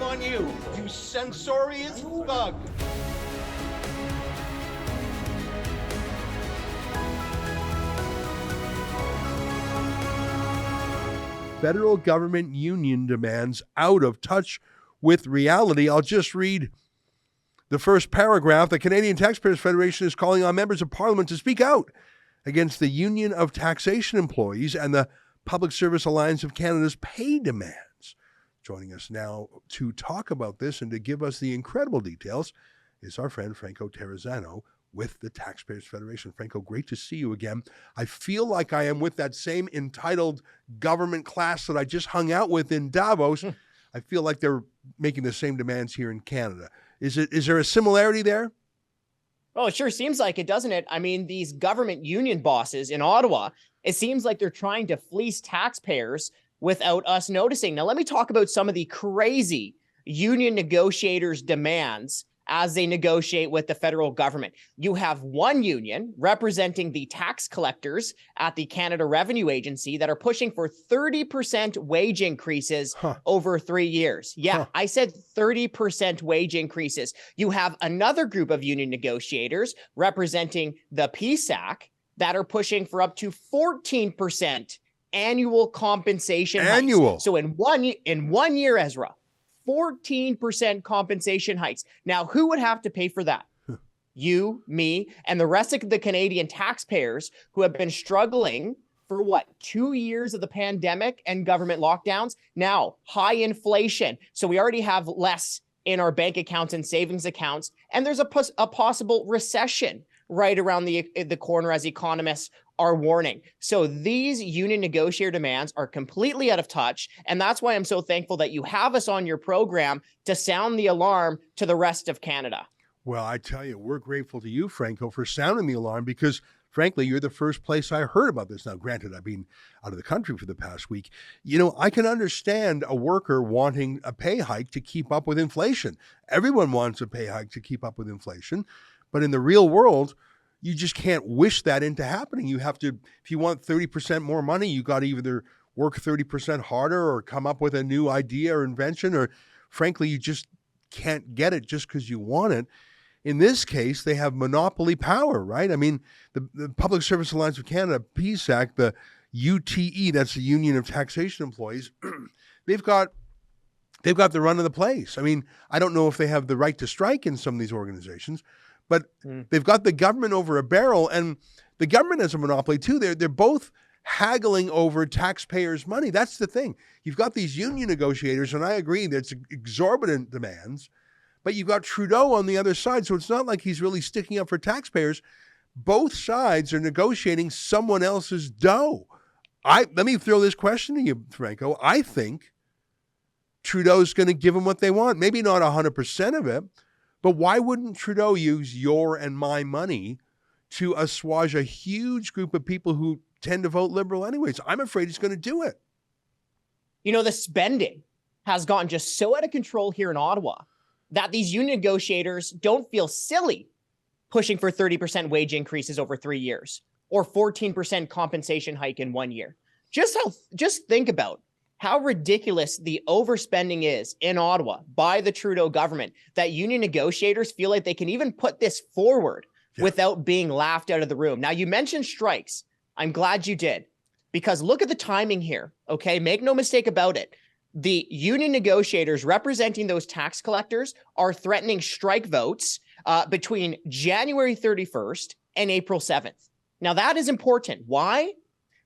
on you, you censorious thug. Federal government union demands out of touch with reality. I'll just read the first paragraph. The Canadian Taxpayers Federation is calling on members of Parliament to speak out against the Union of Taxation Employees and the Public Service Alliance of Canada's pay demands. Joining us now to talk about this and to give us the incredible details is our friend Franco Terrazzano with the Taxpayers Federation. Franco, great to see you again. I feel like I am with that same entitled government class that I just hung out with in Davos. I feel like they're making the same demands here in Canada. Is there a similarity there? Well, it sure seems like it, doesn't it? I mean, these government union bosses in Ottawa, it seems like they're trying to fleece taxpayers without us noticing. Now, let me talk about some of the crazy union negotiators' demands as they negotiate with the federal government. You have one union representing the tax collectors at the Canada Revenue Agency that are pushing for 30% wage increases over 3 years. Yeah, I said 30% wage increases. You have another group of union negotiators representing the PSAC that are pushing for up to 14% annual compensation hikes. So in one year, Ezra, 14% compensation hikes. Now, who would have to pay for that? You, me, and the rest of the Canadian taxpayers who have been struggling for 2 years of the pandemic and government lockdowns. Now, high inflation. So we already have less in our bank accounts and savings accounts. And there's a possible recession right around the corner, as economists are warning. So these union negotiator demands are completely out of touch. And that's why I'm so thankful that you have us on your program to sound the alarm to the rest of Canada. Well, I tell you, we're grateful to you, Franco, for sounding the alarm because, frankly, you're the first place I heard about this. Now, granted, I've been out of the country for the past week. You know, I can understand a worker wanting a pay hike to keep up with inflation. Everyone wants a pay hike to keep up with inflation. But in the real world, you just can't wish that into happening. You have to, if you want 30% more money, you got to either work 30% harder or come up with a new idea or invention, or frankly, you just can't get it just because you want it. In this case, they have monopoly power, right? I mean, the Public Service Alliance of Canada, PSAC, the UTE, that's the Union of Taxation Employees, they've got the run of the place. I mean, I don't know if they have the right to strike in some of these organizations, but they've got the government over a barrel, and the government has a monopoly too. They're both haggling over taxpayers' money. That's the thing. You've got these union negotiators, and I agree that's exorbitant demands, but you've got Trudeau on the other side, so it's not like he's really sticking up for taxpayers. Both sides are negotiating someone else's dough. Let me throw this question to you, Franco. I think Trudeau's going to give them what they want. Maybe not 100% of it, but why wouldn't Trudeau use your and my money to assuage a huge group of people who tend to vote Liberal anyways? I'm afraid he's going to do it. You know, the spending has gotten just so out of control here in Ottawa that these union negotiators don't feel silly pushing for 30% wage increases over 3 years or 14% compensation hike in 1 year. Just think about how ridiculous the overspending is in Ottawa by the Trudeau government, that union negotiators feel like they can even put this forward without being laughed out of the room. Now, you mentioned strikes. I'm glad you did, because look at the timing here, okay? Make no mistake about it. The union negotiators representing those tax collectors are threatening strike votes between January 31st and April 7th. Now, that is important. Why?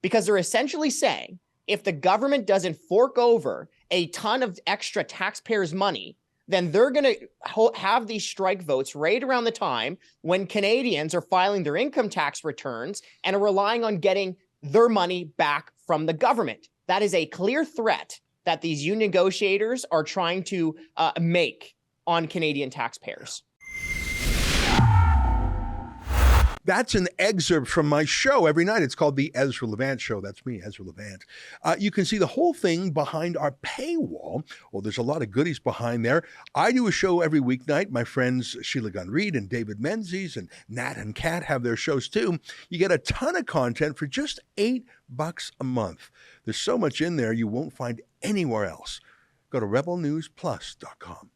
Because they're essentially saying, if the government doesn't fork over a ton of extra taxpayers' money, then they're going to have these strike votes right around the time when Canadians are filing their income tax returns and are relying on getting their money back from the government. That is a clear threat that these union negotiators are trying to make on Canadian taxpayers. That's an excerpt from my show every night. It's called The Ezra Levant Show. That's me, Ezra Levant. You can see the whole thing behind our paywall. Well, there's a lot of goodies behind there. I do a show every weeknight. My friends Sheila Gunn-Reid and David Menzies and Nat and Kat have their shows too. You get a ton of content for just $8 a month. There's so much in there you won't find anywhere else. go to rebelnewsplus.com.